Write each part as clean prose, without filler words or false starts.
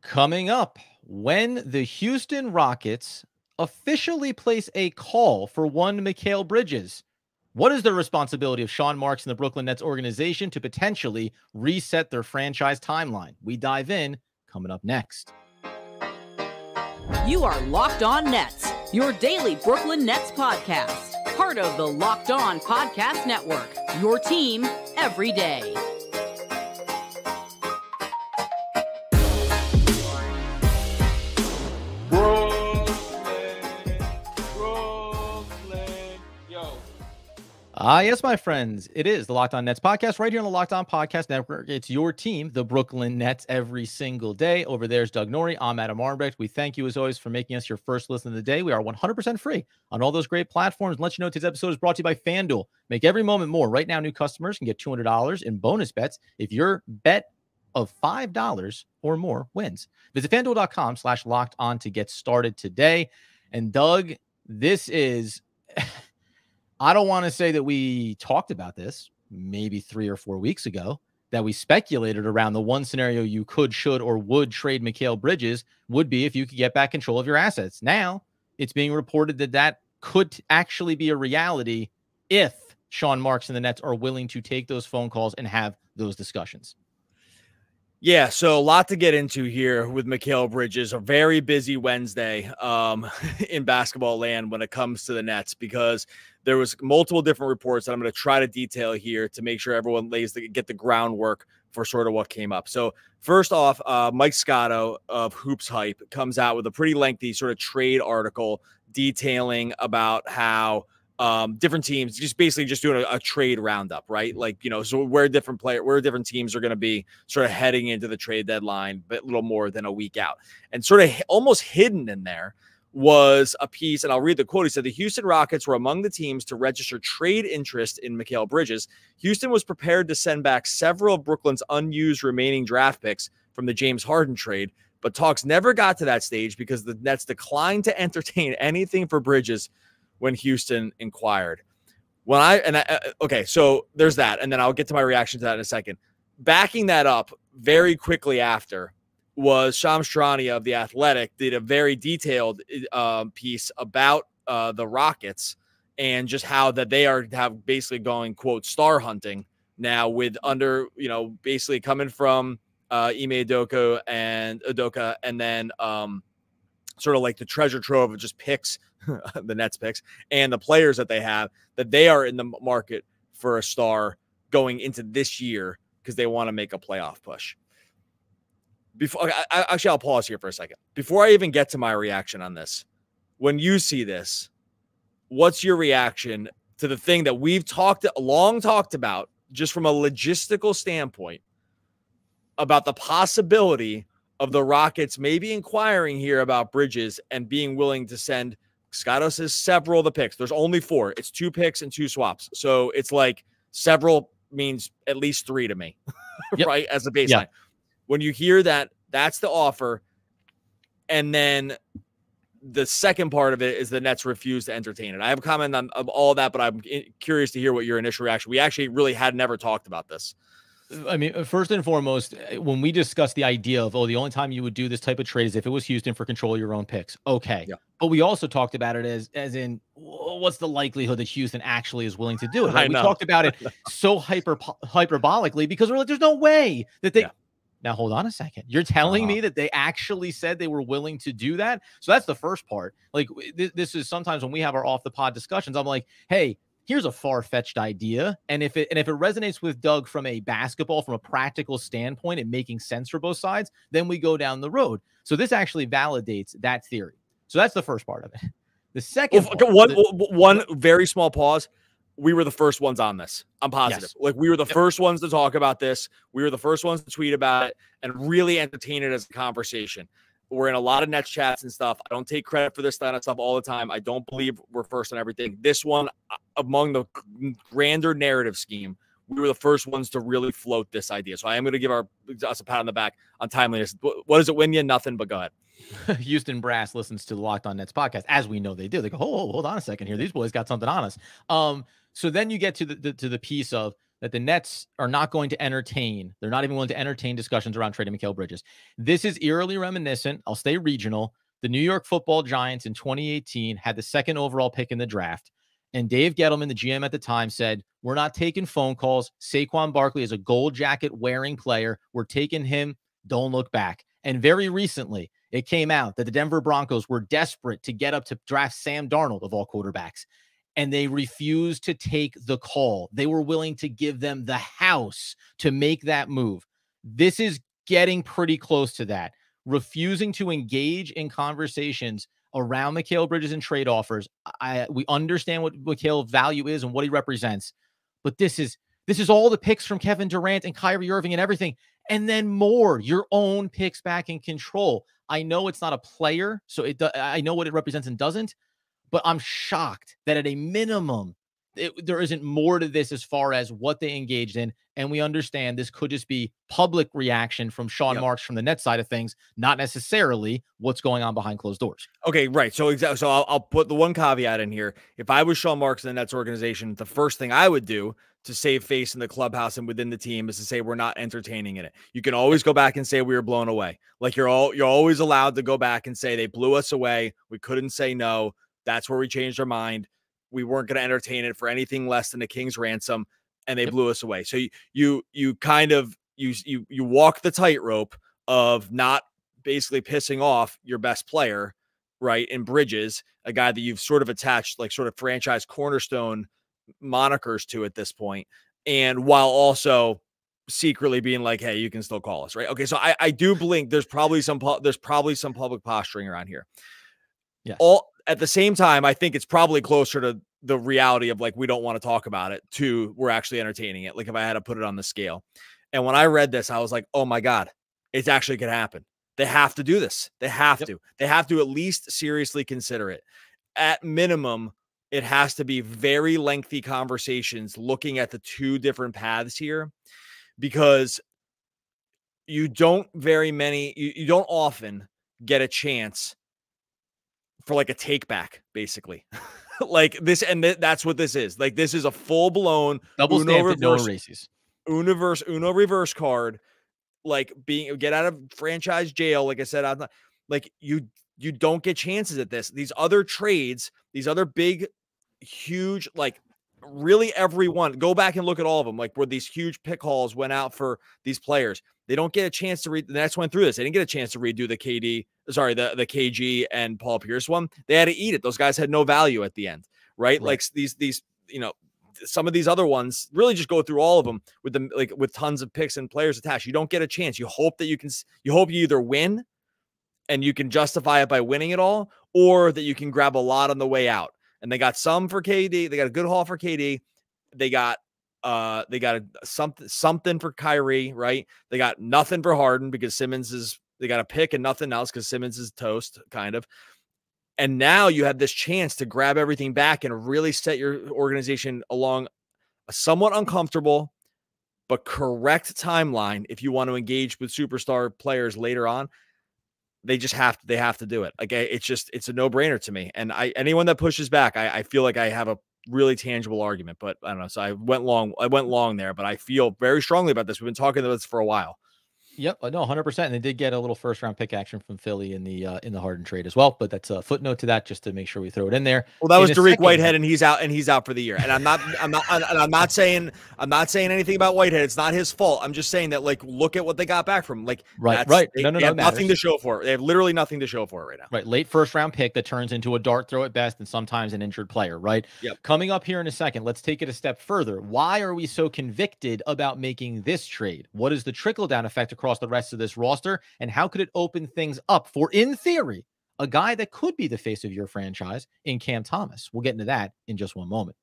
Coming up, when the Houston Rockets officially place a call for one Mikal Bridges, what is the responsibility of Sean Marks and the Brooklyn Nets organization to potentially reset their franchise timeline? We dive in coming up next. You are Locked On Nets, your daily Brooklyn Nets podcast. Part of the Locked On Podcast Network, your team every day. Yes, my friends, it is the Locked On Nets podcast right here on the Locked On Podcast Network. It's your team, the Brooklyn Nets, every single day. Over there's Doug Norrie. I'm Adam Armbrecht. We thank you, as always, for making us your first listen of the day. We are 100% free on all those great platforms. And let you know today's episode is brought to you by FanDuel. Make every moment more. Right now, new customers can get $200 in bonus bets if your bet of $5 or more wins. Visit FanDuel.com/LockedOn to get started today. And Doug, this is... I don't want to say that we talked about this maybe 3 or 4 weeks ago, that we speculated around the one scenario you could, should, or would trade Mikal Bridges would be if you could get back control of your assets. Now it's being reported that that could actually be a reality if Sean Marks and the Nets are willing to take those phone calls and have those discussions. Yeah, so a lot to get into here with Mikal Bridges. A very busy Wednesday in basketball land when it comes to the Nets, because there was multiple different reports that I'm going to try to detail here to make sure everyone get the groundwork for sort of what came up. So first off, Mike Scotto of Hoops Hype comes out with a pretty lengthy sort of trade article detailing about how different teams just basically just doing a trade roundup, right? Like, you know, so where different teams are going to be sort of heading into the trade deadline, but a little more than a week out. And sort of almost hidden in there was a piece, and I'll read the quote. He said, the Houston Rockets were among the teams to register trade interest in Mikal Bridges. Houston was prepared to send back several of Brooklyn's unused remaining draft picks from the James Harden trade, but talks never got to that stage because the Nets declined to entertain anything for Bridges when Houston inquired. Okay, so there's that, and then I'll get to my reaction to that in a second. Backing that up very quickly after was Shams Charania of The Athletic did a very detailed piece about the Rockets and just how that they have basically going, quote, star hunting now with basically coming from Ime Udoka and then sort of like the treasure trove of just picks, the Nets picks, and the players that they have, that they are in the market for a star going into this year because they want to make a playoff push. I'll pause here for a second. Before I even get to my reaction on this, when you see this, what's your reaction to the thing that we've long talked about, just from a logistical standpoint, about the possibility of the Rockets maybe inquiring here about Bridges and being willing to send, Scotto says, several of the picks. There's only 4. It's 2 picks and 2 swaps. So it's like several means at least 3 to me, yep. Right? As a baseline. Yep. When you hear that, that's the offer. And then the second part of it is the Nets refuse to entertain it. I have a comment on all that, but I'm curious to hear what your initial reaction. We actually really had never talked about this. I mean, first and foremost, when we discussed the idea of, the only time you would do this type of trade is if it was Houston for control of your own picks. Okay. Yeah. But we also talked about it as in, what's the likelihood that Houston actually is willing to do it? Right? We talked about it so hyperbolically because we're like, there's no way that they... Yeah. Now, hold on a second. You're telling me that they actually said they were willing to do that? So that's the first part. Like, this is sometimes when we have our off-the-pod discussions, I'm like, hey, here's a far-fetched idea. And if it resonates with Doug from a practical standpoint and making sense for both sides, then we go down the road. So this actually validates that theory. So that's the first part of it. The second one very small pause. We were the first ones on this. I'm positive. Yes. Like, we were the first ones to talk about this. We were the first ones to tweet about it and really entertain it as a conversation. We're in a lot of Nets chats and stuff. I don't take credit for this kind of stuff all the time. I don't believe we're first on everything. This one, among the grander narrative scheme, we were the first ones to really float this idea. So I am going to give us a pat on the back on timeliness. What does it win you? Nothing, but go ahead. Houston brass listens to the Locked On Nets podcast, as we know they do. They go, hold on a second here. These boys got something on us. So then you get to the piece of, that the Nets are not going to entertain. They're not even willing to entertain discussions around trading Mikal Bridges. This is eerily reminiscent. I'll stay regional. The New York Football Giants in 2018 had the second overall pick in the draft. And Dave Gettleman, the GM at the time, said, we're not taking phone calls. Saquon Barkley is a gold jacket wearing player. We're taking him. Don't look back. And very recently, it came out that the Denver Broncos were desperate to get up to draft Sam Darnold of all quarterbacks. And they refused to take the call. They were willing to give them the house to make that move. This is getting pretty close to that. Refusing to engage in conversations around Mikal Bridges and trade offers. We understand what Mikal's value is and what he represents, but this is all the picks from Kevin Durant and Kyrie Irving and everything, and then more, your own picks back in control. I know it's not a player, so I know what it represents and doesn't, but I'm shocked that at a minimum, there isn't more to this as far as what they engaged in. And we understand this could just be public reaction from Sean Marks from the Nets side of things, not necessarily what's going on behind closed doors. Okay, right. So exactly. So I'll put the one caveat in here. If I was Sean Marks in the Nets organization, the first thing I would do to save face in the clubhouse and within the team is to say we're not entertaining it. You can always go back and say we were blown away. Like you're always allowed to go back and say they blew us away. We couldn't say no. That's where we changed our mind. We weren't going to entertain it for anything less than a king's ransom, and they blew us away. So you kind of walk the tightrope of not basically pissing off your best player, right? In Bridges, a guy that you've sort of attached like sort of franchise cornerstone monikers to at this point, and while also secretly being like, hey, you can still call us, right? Okay, so I do believe there's probably some public posturing around here. Yeah. All at the same time, I think it's probably closer to the reality of like, we don't want to talk about it to we're actually entertaining it. Like if I had to put it on the scale. And when I read this, I was like, oh my God, it's actually going to happen. They have to do this. They have to at least seriously consider it. At minimum, it has to be very lengthy conversations looking at the two different paths here, because you don't often get a chance for like a take back, basically. Like this, and that's what this is. Like this is a full blown double stamped, no races, Uno reverse card. Like get out of franchise jail. Like I said, I'm not like you don't get chances at this. These other trades, these other big, huge, like really everyone. Go back and look at all of them. Like where these huge pick hauls went out for these players. They don't get a chance to read. The Nets went through this. They didn't get a chance to redo the the KG and Paul Pierce one. They had to eat it. Those guys had no value at the end, right? Like these, some of these other ones really just go through all of them with them, like with tons of picks and players attached. You don't get a chance. You hope that you either win and you can justify it by winning it all, or that you can grab a lot on the way out. And they got some for KD. They got a good haul for KD. They got something for Kyrie, right? They got nothing for Harden because they got a pick and nothing else because Simmons is toast, kind of. And now you have this chance to grab everything back and really set your organization along a somewhat uncomfortable but correct timeline if you want to engage with superstar players later on. They have to do it. Like it's a no-brainer to me. And anyone that pushes back, I feel like I have a really tangible argument, but I don't know. So I went long there, but I feel very strongly about this. We've been talking about this for a while. Yep, no, 100%. And they did get a little first-round pick action from Philly in the Harden trade as well. But that's a footnote to that, just to make sure we throw it in there. Well, that was Dariq Whitehead, and he's out for the year. And I'm not saying anything about Whitehead. It's not his fault. I'm just saying that, like, look at what they got back from him. Like, right. They have nothing to show for it. They have literally nothing to show for it right now. Right, late first-round pick that turns into a dart throw at best, and sometimes an injured player. Right. Yep. Coming up here in a second, let's take it a step further. Why are we so convicted about making this trade? What is the trickle-down effect across the rest of this roster, and how could it open things up for, in theory, a guy that could be the face of your franchise in Cam Thomas? We'll get into that in just one moment.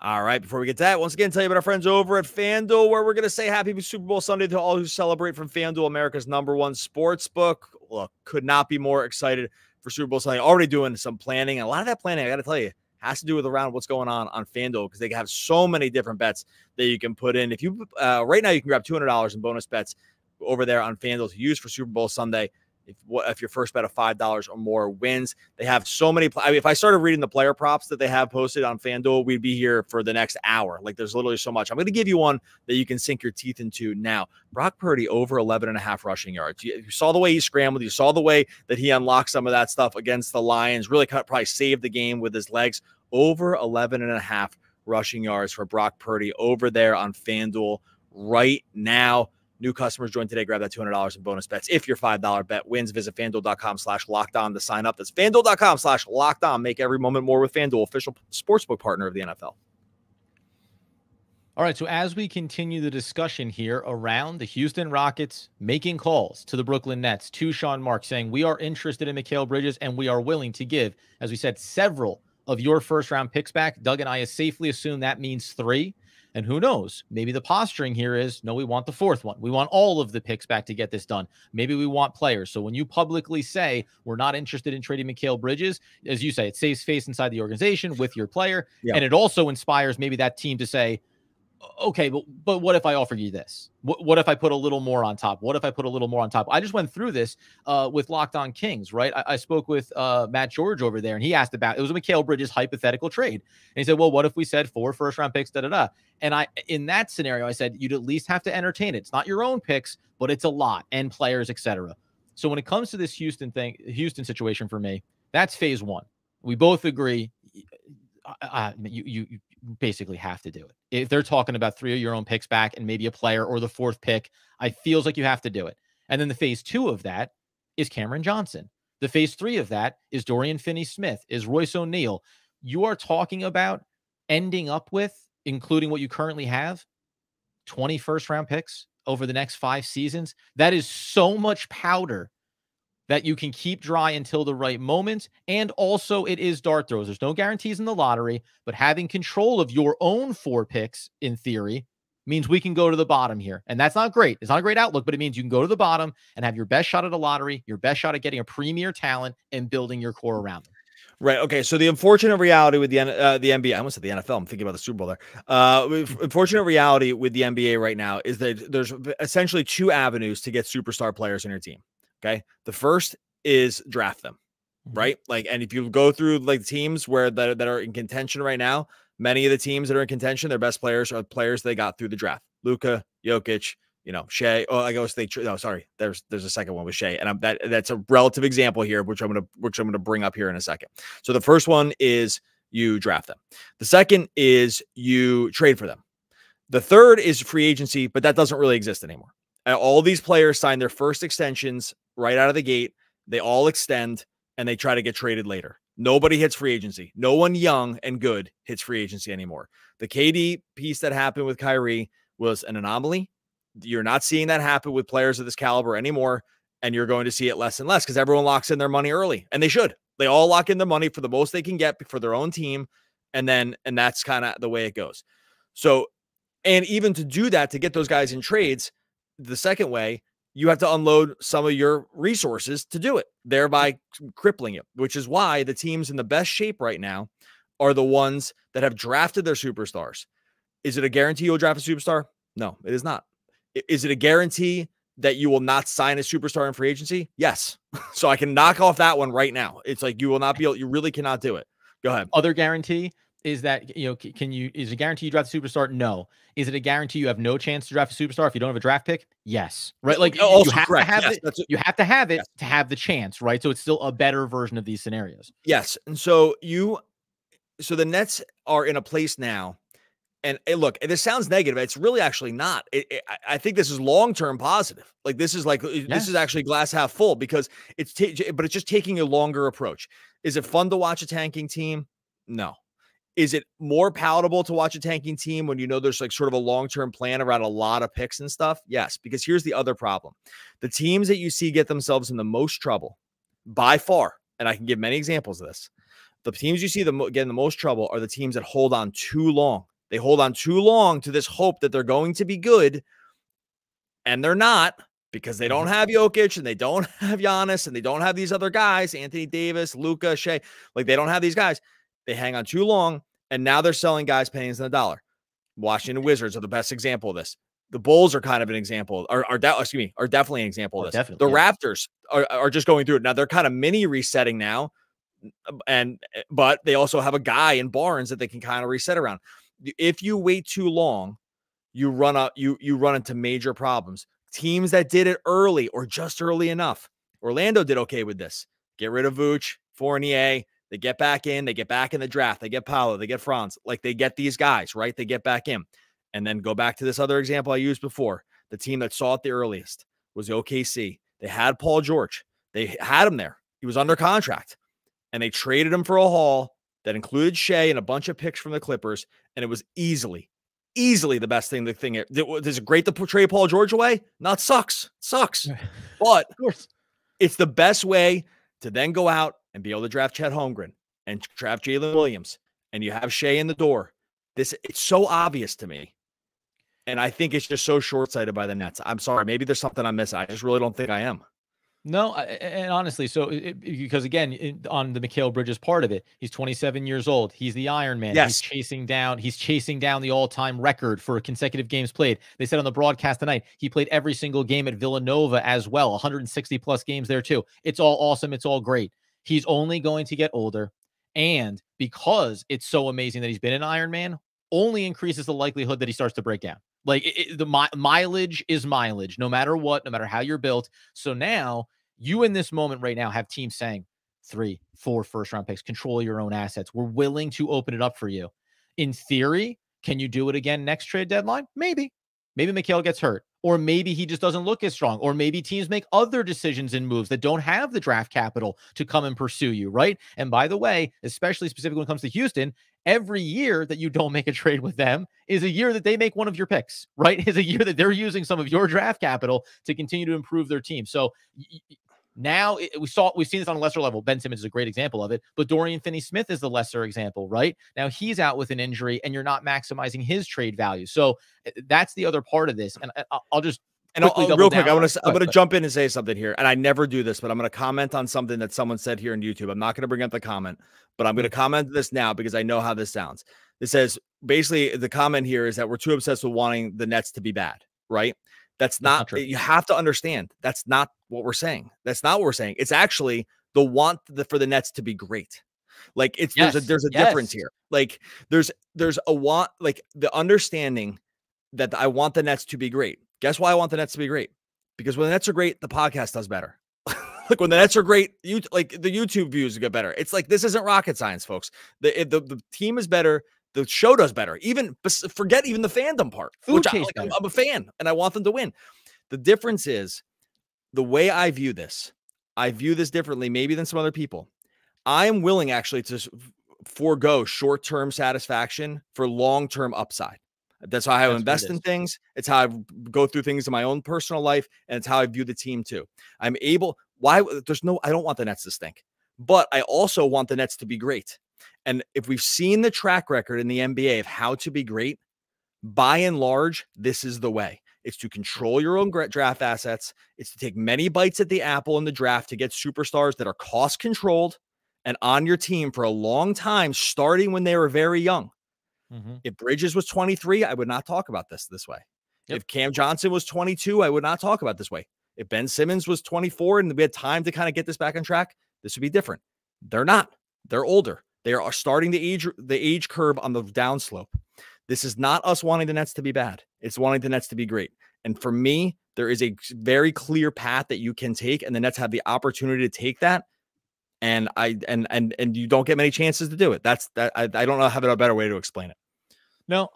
All right, before we get to that, once again, tell you about our friends over at FanDuel, where we're going to say happy Super Bowl Sunday to all who celebrate from FanDuel, America's #1 sports book. Look, could not be more excited for Super Bowl Sunday. Already doing some planning, and a lot of that planning, I got to tell you, has to do with around what's going on FanDuel, because they have so many different bets that you can put in. If you right now, you can grab $200 in bonus bets over there on FanDuel to use for Super Bowl Sunday. If your first bet of $5 or more wins. They have so many. I mean, if I started reading the player props that they have posted on FanDuel, we'd be here for the next hour. Like, there's literally so much. I'm going to give you one that you can sink your teeth into now. Brock Purdy over 11.5 rushing yards. You saw the way he scrambled. You saw the way that he unlocked some of that stuff against the Lions. Really probably saved the game with his legs. Over 11.5 rushing yards for Brock Purdy over there on FanDuel right now. New customers join today. Grab that $200 in bonus bets. If your $5 bet wins, visit FanDuel.com/lockedon to sign up. That's FanDuel.com/lockedon. Make every moment more with FanDuel, official sportsbook partner of the NFL. All right, so as we continue the discussion here around the Houston Rockets making calls to the Brooklyn Nets, to Sean Mark saying, we are interested in Mikal Bridges and we are willing to give, as we said, several of your first-round picks back. Doug and I safely assume that means 3. And who knows? Maybe the posturing here is, no, we want the 4th one. We want all of the picks back to get this done. Maybe we want players. So when you publicly say we're not interested in trading Mikal Bridges, as you say, it saves face inside the organization with your player. Yeah. And it also inspires maybe that team to say, okay, but what if I offer you this? What if I put a little more on top? What if I put a little more on top? I just went through this with Locked On Kings, right? I spoke with Matt George over there, and he asked about, it was a Mikal Bridges hypothetical trade. And he said, well, what if we said 4 first-round picks, da-da-da? And in that scenario, I said, you'd at least have to entertain it. It's not your own picks, but it's a lot, and players, etc. So when it comes to this Houston situation for me, that's phase 1. We both agree. You basically have to do it. If they're talking about 3 of your own picks back and maybe a player or the 4th pick, I feels like you have to do it. And then the phase 2 of that is Cameron Johnson. The phase 3 of that is Dorian Finney-Smith, is Royce O'Neal. You are talking about ending up with, including what you currently have, 20 first-round picks over the next 5 seasons. That is so much powder that you can keep dry until the right moment. And also it is dart throws. There's no guarantees in the lottery, but having control of your own 4 picks in theory means we can go to the bottom here. And that's not great. It's not a great outlook, but it means you can go to the bottom and have your best shot at a lottery, your best shot at getting a premier talent and building your core around them. Right. Okay. So the unfortunate reality with the NBA, I almost said the NFL. I'm thinking about the Super Bowl there. Unfortunate reality with the NBA right now is that there's essentially 2 avenues to get superstar players in your team. Okay. The first is draft them, right? Like, and if you go through like teams that are in contention right now, many of the teams that are in contention, their best players are players they got through the draft. Luka, Jokic, Shea. Oh, I guess there's a second one with Shea, and that's a relative example here, which I'm gonna bring up here in a second. So the first one is you draft them. The second is you trade for them. The third is free agency, but that doesn't really exist anymore. All these players sign their first extensions right out of the gate. They all extend and they try to get traded later. Nobody hits free agency. No one young and good hits free agency anymore. The KD piece that happened with Kyrie was an anomaly. You're not seeing that happen with players of this caliber anymore. And you're going to see it less and less because everyone locks in their money early, and they should. They all lock in the money for the most they can get for their own team. And that's kind of the way it goes. So, and even to do that, to get those guys in trades, the second way, you have to unload some of your resources to do it, thereby crippling it, which is why the teams in the best shape right now are the ones that have drafted their superstars. Is it a guarantee you'll draft a superstar? No, it is not. Is it a guarantee that you will not sign a superstar in free agency? Yes. So I can knock off that one right now. It's like you will not be able, you really cannot do it. Go ahead. Other guarantee is that, is a guarantee you draft a superstar? No. Is it a guarantee you have no chance to draft a superstar if you don't have a draft pick? Yes. Right. Like you have to have it. You have to have it to have the chance. Right. So it's still a better version of these scenarios. Yes. And so the Nets are in a place now. And look, this sounds negative. It's really actually not. I think this is long-term positive. Like this is this is actually glass half full because but it's just taking a longer approach. Is it fun to watch a tanking team? No. Is it more palatable to watch a tanking team when there's like sort of a long-term plan around a lot of picks and stuff? Yes, because here's the other problem. The teams that you see get themselves in the most trouble by far, and I can give many examples of this, the teams you see them get in the most trouble are the teams that hold on too long. They hold on too long to this hope that they're going to be good, and they're not because they don't have Jokic and they don't have Giannis and they don't have these other guys, Anthony Davis, Luka, Shea. Like they don't have these guys. They hang on too long, and now they're selling guys pennies on the dollar. Washington Wizards are the best example of this. The Bulls are kind of an example, are definitely an example of this. Definitely, The Raptors are just going through it. Now they're kind of mini resetting now, but they also have a guy in Barnes that they can kind of reset around. If you wait too long, you run into major problems. Teams that did it early or just early enough. Orlando did okay with this. Get rid of Vooch, Fournier. They get back in. They get back in the draft. They get Paolo. They get Franz. Like, they get these guys, right? They get back in. And then go back to this other example I used before. The team that saw it the earliest was the OKC. They had Paul George. They had him there. He was under contract. And they traded him for a haul that included Shea and a bunch of picks from the Clippers. And it was easily the best thing. Is it great to trade Paul George away? Not sucks. Sucks. But of course, it's the best way to then go out and be able to draft Chet Holmgren and draft Jalen Williams. And you have Shea in the door. It's so obvious to me. And I think it's just so short-sighted by the Nets. I'm sorry. Maybe there's something I'm missing. I just really don't think I am. No, and honestly, because again, on the Mikal Bridges part of it, he's 27 years old. He's the Iron Man. Yes. He's chasing down the all-time record for consecutive games played. They said on the broadcast tonight, he played every single game at Villanova as well, 160 plus games there too. It's all awesome. It's all great. He's only going to get older. And because it's so amazing that he's been an Iron Man, only increases the likelihood that he starts to break down. Like, the mileage is mileage, no matter what, no matter how you're built. So now you in this moment right now have teams saying 3, 4 first-round picks, control your own assets. We're willing to open it up for you. In theory, can you do it again next trade deadline? Maybe. Maybe Mikal gets hurt, or maybe he just doesn't look as strong, or maybe teams make other decisions and moves that don't have the draft capital to come and pursue you, right? And by the way, especially specifically when it comes to Houston, every year that you don't make a trade with them is a year that they make one of your picks, right? Is a year that they're using some of your draft capital to continue to improve their team. So now we've seen this on a lesser level. Ben Simmons is a great example of it, but Dorian Finney-Smith is the lesser example, right? Now he's out with an injury and you're not maximizing his trade value. So that's the other part of this. And I'll just real quick, I'm going to jump in and say something here. And I never do this, but I'm going to comment on something that someone said here on YouTube. I'm not going to bring up the comment, but I'm going to comment this now because I know how this sounds. It says, basically, the comment here is that we're too obsessed with wanting the Nets to be bad, right? That's not true. You have to understand. That's not what we're saying. That's not what we're saying. It's actually the want for the Nets to be great. Like, there's a difference here. Like, there's a want, like the understanding that I want the Nets to be great. Guess why I want the Nets to be great? Because when the Nets are great, the podcast does better. Like, when the Nets are great, the YouTube views get better. It's like, this isn't rocket science, folks. The team is better. The show does better. Forget even the fandom part, which I'm a fan and I want them to win. The difference is the way I view this differently, maybe than some other people. I am willing actually to forego short-term satisfaction for long-term upside. That's how I invest in things. It's how I go through things in my own personal life. And it's how I view the team too. I don't want the Nets to stink, but I also want the Nets to be great. And if we've seen the track record in the NBA of how to be great, by and large, this is the way. It's to control your own draft assets. It's to take many bites at the apple in the draft to get superstars that are cost controlled and on your team for a long time, starting when they were very young. Mm-hmm. If Bridges was 23, I would not talk about this way. Yep. If Cam Johnson was 22, I would not talk about this way. If Ben Simmons was 24 and we had time to kind of get this back on track, this would be different. They're not. They're older. They are starting the age curve on the downslope. This is not us wanting the Nets to be bad. It's wanting the Nets to be great. And for me, there is a very clear path that you can take, and the Nets have the opportunity to take that. And you don't get many chances to do it. I don't know how a better way to explain it. No,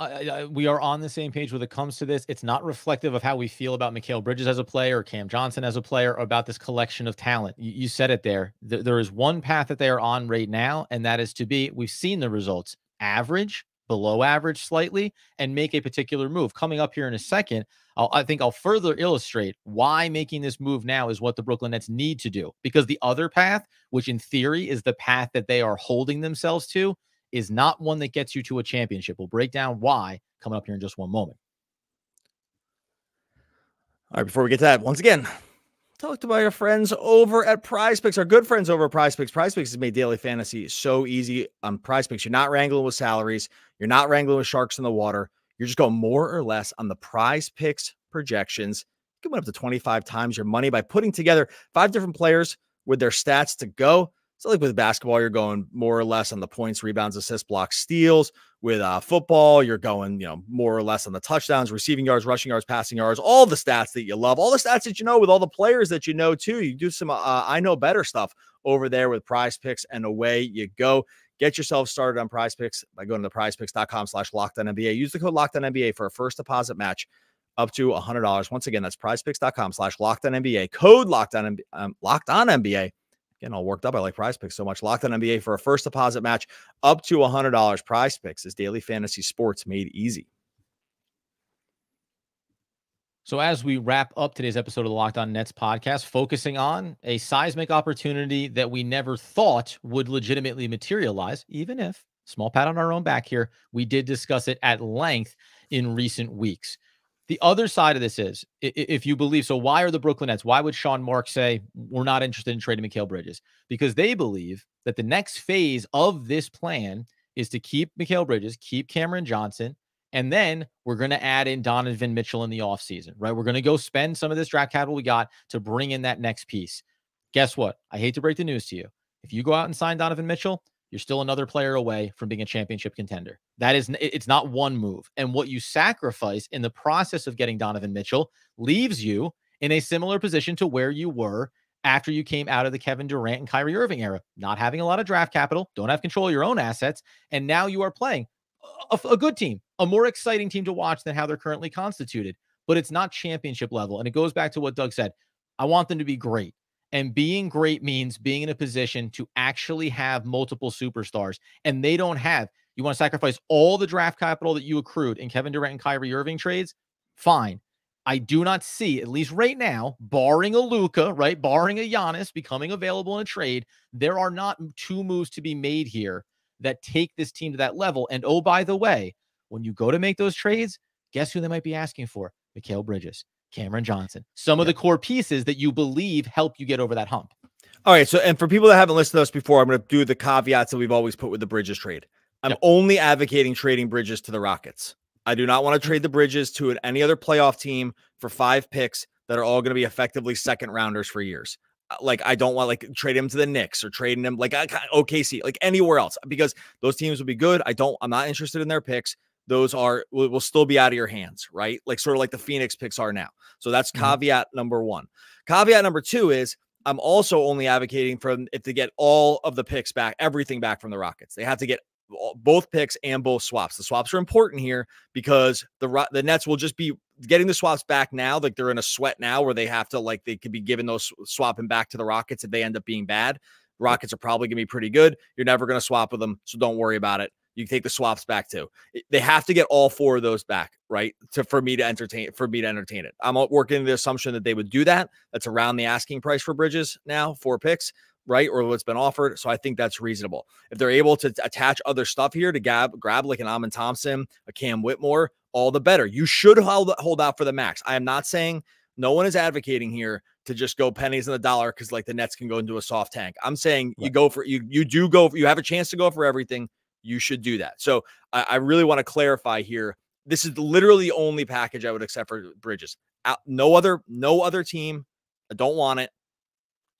we are on the same page when it comes to this. It's not reflective of how we feel about Mikal Bridges as a player or Cam Johnson as a player or about this collection of talent. You said it there. There is one path that they are on right now, and that is to be, we've seen the results, average, below average slightly, and make a particular move. Coming up here in a second, I think I'll further illustrate why making this move now is what the Brooklyn Nets need to do. Because the other path, which in theory is the path that they are holding themselves to, is not one that gets you to a championship. We'll break down why coming up here in just one moment. All right, before we get to that, once again, talk to our friends over at Prize Picks, our good friends over at Prize Picks. Prize Picks has made daily fantasy so easy on Prize Picks. You're not wrangling with salaries. You're not wrangling with sharks in the water. You're just going more or less on the Prize Picks projections. You can win up to 25 times your money by putting together 5 different players with their stats to go. So like with basketball, you're going more or less on the points, rebounds, assists, blocks, steals. With football, you're going, more or less on the touchdowns, receiving yards, rushing yards, passing yards, all the stats that you love, all the stats that you know with all the players that you know too. You do some I know better stuff over there with Prize Picks, and away you go. Get yourself started on Prize Picks by going to prizepicks.com/LockedOnNBA. Use the code LockedOnNBA for a first deposit match up to $100. Once again, that's prizepicks.com/LockedOnNBA. Code LockedOnNBA. Getting all worked up. I like Prize Picks so much. Locked on NBA for a first deposit match up to $100. Prize Picks is daily fantasy sports made easy. So as we wrap up today's episode of the Locked On Nets podcast, focusing on a seismic opportunity that we never thought would legitimately materialize, even if, small pat on our own back here, we did discuss it at length in recent weeks. The other side of this is, if you believe, so why are the Brooklyn Nets, why would Sean Marks say we're not interested in trading Mikal Bridges? Because they believe that the next phase of this plan is to keep Mikal Bridges, keep Cameron Johnson, and then we're going to add in Donovan Mitchell in the offseason, right? We're going to go spend some of this draft capital we got to bring in that next piece. Guess what? I hate to break the news to you. If you go out and sign Donovan Mitchell, you're still another player away from being a championship contender. It's not one move. And what you sacrifice in the process of getting Donovan Mitchell leaves you in a similar position to where you were after you came out of the Kevin Durant and Kyrie Irving era, not having a lot of draft capital, don't have control of your own assets. And now you are playing a good team, a more exciting team to watch than how they're currently constituted, but it's not championship level. And it goes back to what Doug said. I want them to be great. And being great means being in a position to actually have multiple superstars. And they don't have. You want to sacrifice all the draft capital that you accrued in Kevin Durant and Kyrie Irving trades? Fine. I do not see, at least right now, barring a Luka, right, barring a Giannis becoming available in a trade, there are not 2 moves to be made here that take this team to that level. And oh, by the way, when you go to make those trades, guess who they might be asking for? Mikal Bridges, Cameron Johnson, some of the core pieces that you believe help you get over that hump. All right. So, and for people that haven't listened to us before, I'm going to do the caveats that we've always put with the Bridges trade. I'm only advocating trading Bridges to the Rockets. I do not want to trade the Bridges to any other playoff team for 5 picks that are all going to be effectively second rounders for years. Like, I don't want trade him to the Knicks or trading him like OKC, like anywhere else, because those teams would be good. I'm not interested in their picks. Those will still be out of your hands, right? Like sort of like the Phoenix picks are now. So that's caveat number 1. Caveat number 2 is I'm also only advocating for if to get all of the picks back, everything back from the Rockets. They have to get both picks and both swaps. The swaps are important here because the Nets will just be getting the swaps back now. Like they're in a sweat now where they have to they could be giving those swapping back to the Rockets if they end up being bad. Rockets are probably going to be pretty good. You're never going to swap with them, so don't worry about it. You can take the swaps back too. They have to get all 4 of those back, right? For me to entertain it. I'm working the assumption that they would do that. That's around the asking price for Bridges now, 4 picks, right? Or what's been offered. So I think that's reasonable. If they're able to attach other stuff here to grab like an Amon Thompson, a Cam Whitmore, all the better. You should hold out for the max. I am not saying, no one is advocating here to just go pennies on the dollar because the Nets can go into a soft tank. I'm saying you go for you have a chance to go for everything. You should do that. So I really want to clarify here. This is literally the only package I would accept for Bridges. No other team. I don't want it.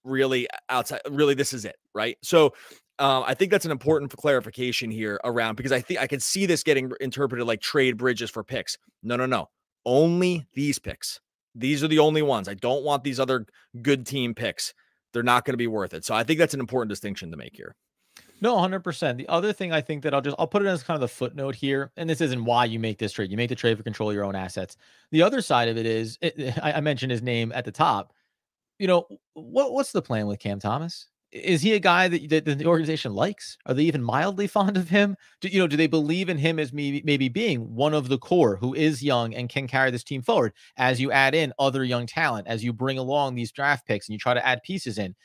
Really outside. Really, this is it, right? So I think that's an important clarification here around, because I think I can see this getting interpreted like trade Bridges for picks. No. Only these picks. These are the only ones. I don't want these other good team picks. They're not going to be worth it. So I think that's an important distinction to make here. No, 100%. The other thing I think that I'll put it as kind of the footnote here, and this isn't why you make this trade. You make the trade for control of your own assets. The other side of it is, I mentioned his name at the top. What's the plan with Cam Thomas? Is he a guy that the organization likes? Are they even mildly fond of him? Do they believe in him as maybe being one of the core who is young and can carry this team forward as you add in other young talent, as you bring along these draft picks and you try to add pieces in?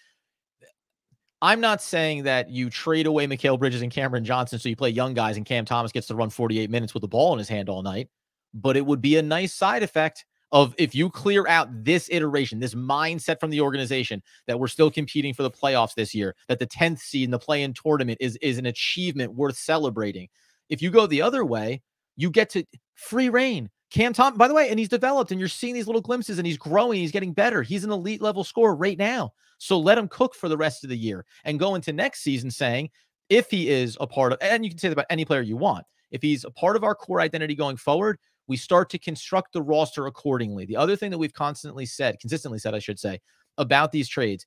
I'm not saying that you trade away Mikal Bridges and Cameron Johnson so you play young guys and Cam Thomas gets to run 48 minutes with the ball in his hand all night, but it would be a nice side effect of if you clear out this iteration, this mindset from the organization that we're still competing for the playoffs this year, that the 10th seed in the play-in tournament is an achievement worth celebrating. If you go the other way, You get to free reign. Cam Thomas, by the way, and he's developed, and you're seeing these little glimpses, and he's growing. He's getting better. He's an elite level scorer right now. So let him cook for the rest of the year and go into next season saying, if he is a part of, and you can say that about any player you want, if he's a part of our core identity going forward, we start to construct the roster accordingly. The other thing that we've consistently said, I should say, about these trades,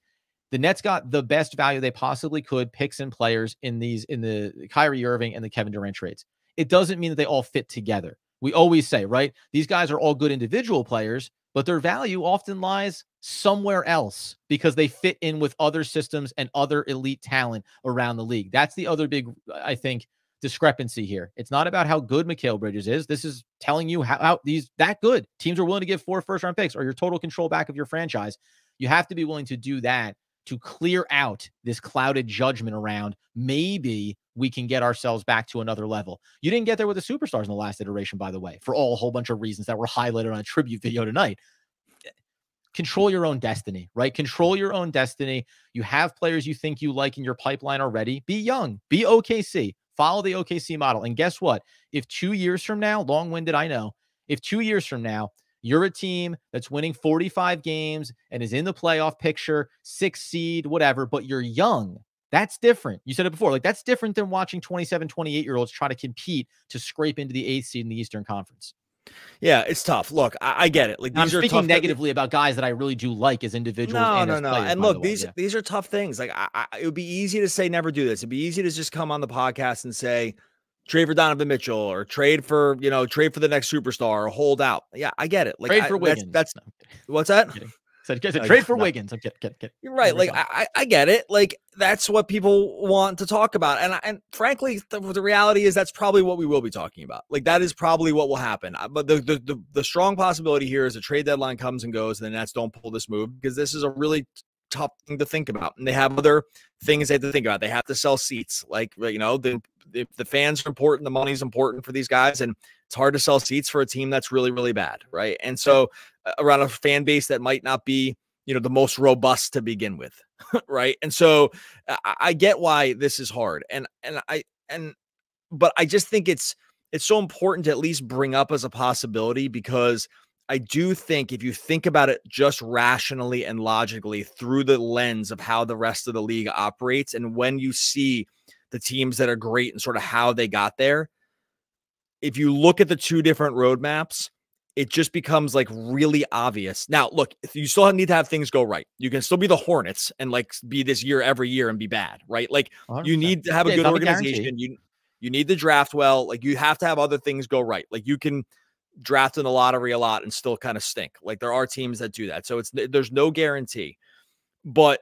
the Nets got the best value they possibly could, picks and players in the Kyrie Irving and the Kevin Durant trades. It doesn't mean that they all fit together. We always say, right, these guys are all good individual players, but their value often lies somewhere else because they fit in with other systems and other elite talent around the league. That's the other big, I think, discrepancy here. It's not about how good Mikal Bridges is. This is telling you how that good teams are willing to give 4 first-round picks or your total control back of your franchise. You have to be willing to do that to clear out this clouded judgment around maybe we can get ourselves back to another level. You didn't get there with the superstars in the last iteration, by the way, for a whole bunch of reasons that were highlighted on a tribute video tonight. Control your own destiny, right? Control your own destiny. You have players you think you like in your pipeline already. Be young. Be OKC. Follow the OKC model. And guess what? If 2 years from now, long-winded, I know, if 2 years from now, you're a team that's winning 45 games and is in the playoff picture, 6 seed, whatever, but you're young. That's different. You said it before. Like, that's different than watching 27, 28-year-olds try to compete to scrape into the 8th seed in the Eastern Conference. Yeah, it's tough. Look, I get it. Like, I'm speaking negatively about guys that I really do like as individuals. No. Players, and look, these are tough things. Like, it would be easy to say never do this. It'd be easy to just come on the podcast and say trade for Donovan Mitchell or trade for the next superstar or hold out. Yeah, I get it. Like, trade for Wiggins. That's what's that? Said trade for Wiggins. I'm kidding. You're right. Like, I get it. Like, that's what people want to talk about. And frankly, the reality is that's probably what we will be talking about. Like, that is probably what will happen. But the strong possibility here is a trade deadline comes and goes and the Nets don't pull this move because this is a really tough thing to think about. And they have other things they have to think about. They have to sell seats. Like, the fans are important. The money's important for these guys. And it's hard to sell seats for a team that's really, really bad. Right. And so around a fan base that might not be, the most robust to begin with. Right. And so I get why this is hard. But I just think it's so important to at least bring up as a possibility, because I do think if you think about it just rationally and logically through the lens of how the rest of the league operates, and when you see the teams that are great and sort of how they got there, if you look at the 2 different roadmaps, it just becomes like really obvious. Now, look, you still need to have things go right. You can still be the Hornets and like be this year every year and be bad, right? Like 100%. You need to have a good organization. You need to draft well. Like, you have to have other things go right. Like, you can draft in the lottery a lot and still kind of stink. Like, there are teams that do that. So there's no guarantee. But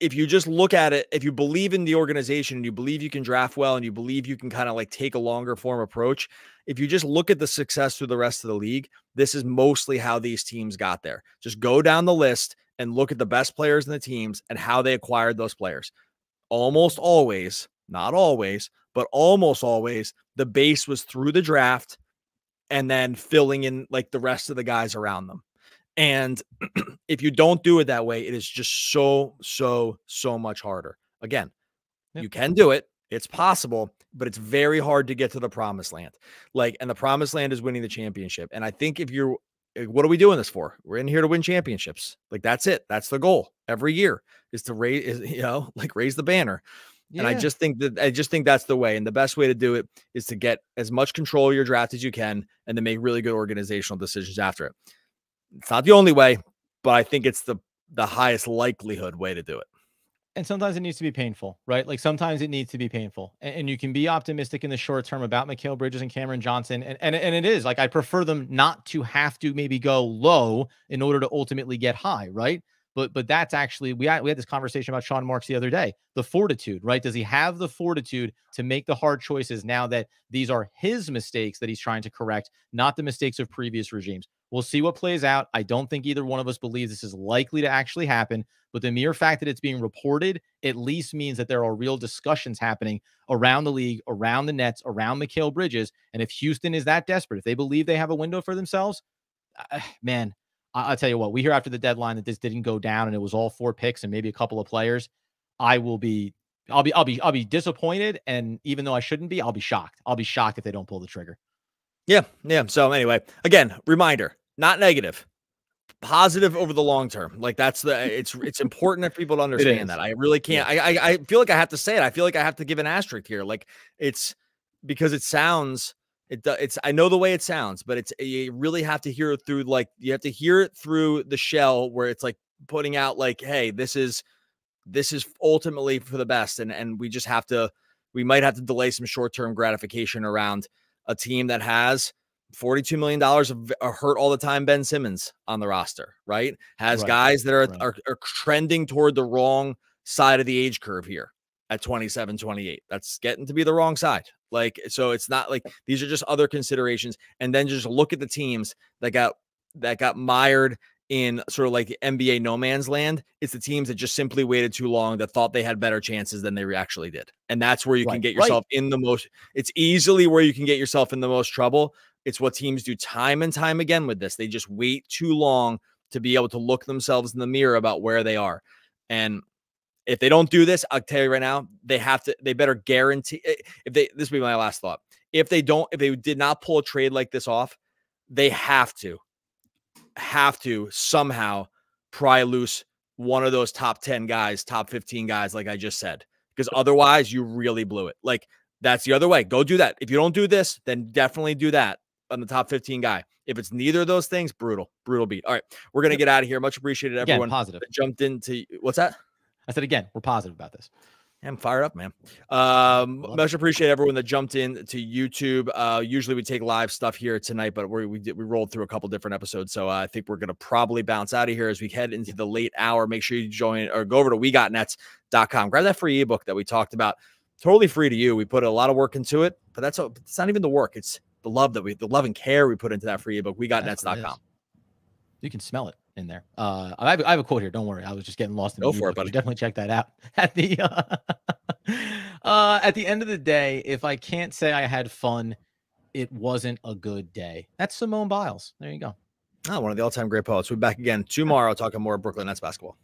if you just look at it, if you believe in the organization and you believe you can draft well and you believe you can kind of like take a longer form approach, if you just look at the success through the rest of the league, this is mostly how these teams got there. Just go down the list and look at the best players in the teams and how they acquired those players. Almost always, not always, but almost always, the base was through the draft and then filling in like the rest of the guys around them. And if you don't do it that way, it is just so much harder. Again, You can do it. It's possible, but it's very hard to get to the promised land. And the promised land is winning the championship. And I think what are we doing this for? We're in here to win championships. Like, that's it. That's the goal every year, is to raise the banner. Yeah. And I just think that's the way. And the best way to do it is to get as much control of your draft as you can and to make really good organizational decisions after it. It's not the only way, but I think it's the highest likelihood way to do it. And sometimes it needs to be painful, right? Like, sometimes it needs to be painful, and you can be optimistic in the short term about Mikal Bridges and Cameron Johnson. And it is like, I prefer them not to have to maybe go low in order to ultimately get high. Right. But that's actually, we had this conversation about Sean Marks the other day, the fortitude, right? Does he have the fortitude to make the hard choices now that these are his mistakes that he's trying to correct, not the mistakes of previous regimes? We'll see what plays out. I don't think either one of us believes this is likely to actually happen, but the mere fact that it's being reported at least means that there are real discussions happening around the league, around the Nets, around Mikal Bridges. And if Houston is that desperate, if they believe they have a window for themselves, man, I'll tell you what, we hear after the deadline that this didn't go down and it was all 4 picks and maybe a couple of players, I will be I'll be disappointed, and even though I shouldn't be, I'll be shocked. I'll be shocked if they don't pull the trigger. Yeah. So anyway, again, reminder, not negative, positive over the long term. Like it's important that people understand that. I really can't. Yeah. I feel like I have to say it. I feel like I have to give an asterisk here. Like it's because it sounds. I know the way it sounds, but you really have to hear it through. Like you have to hear it through the shell where it's like putting out like, hey, this is ultimately for the best. And we might have to delay some short-term gratification around a team that has $42 million of hurt all the time Ben Simmons on the roster, right? Has guys that are trending toward the wrong side of the age curve here at 27, 28. That's getting to be the wrong side. Like, so it's not like these are just other considerations. And then just look at the teams that got mired in sort of like NBA no man's land. It's the teams that just simply waited too long, that thought they had better chances than they actually did. And that's where you can get yourself in the most, it's easily where you can get yourself in the most trouble. It's what teams do time and time again with this. They just wait too long to be able to look themselves in the mirror about where they are. And if they don't do this, I'll tell you right now, they better guarantee this will be my last thought. If they did not pull a trade like this off, they have to somehow pry loose one of those top 10 guys, top 15 guys, like I just said, because otherwise you really blew it. Like that's the other way. Go do that. If you don't do this, then definitely do that on the top 15 guy. If it's neither of those things, brutal beat. All right. We're going to get out of here. Much appreciated. Everyone positive that jumped into what's that? I said, again, we're positive about this. I'm fired up, man. Much appreciate everyone that jumped in to YouTube. Usually we take live stuff here tonight, but we rolled through a couple different episodes. So I think we're going to probably bounce out of here as we head into the late hour. Make sure you join or go over to wegotnets.com. Grab that free ebook that we talked about. Totally free to you. We put a lot of work into it, but it's not even the work. It's the love and care we put into that free ebook. Wegotnets.com. You can smell it in there. I have a quote here. Don't worry. I was just getting lost in Go for it, buddy. Definitely check that out. At the end of the day, if I can't say I had fun, it wasn't a good day. That's Simone Biles. There you go. One of the all-time great poets. We'll be back again tomorrow talking more Brooklyn Nets basketball.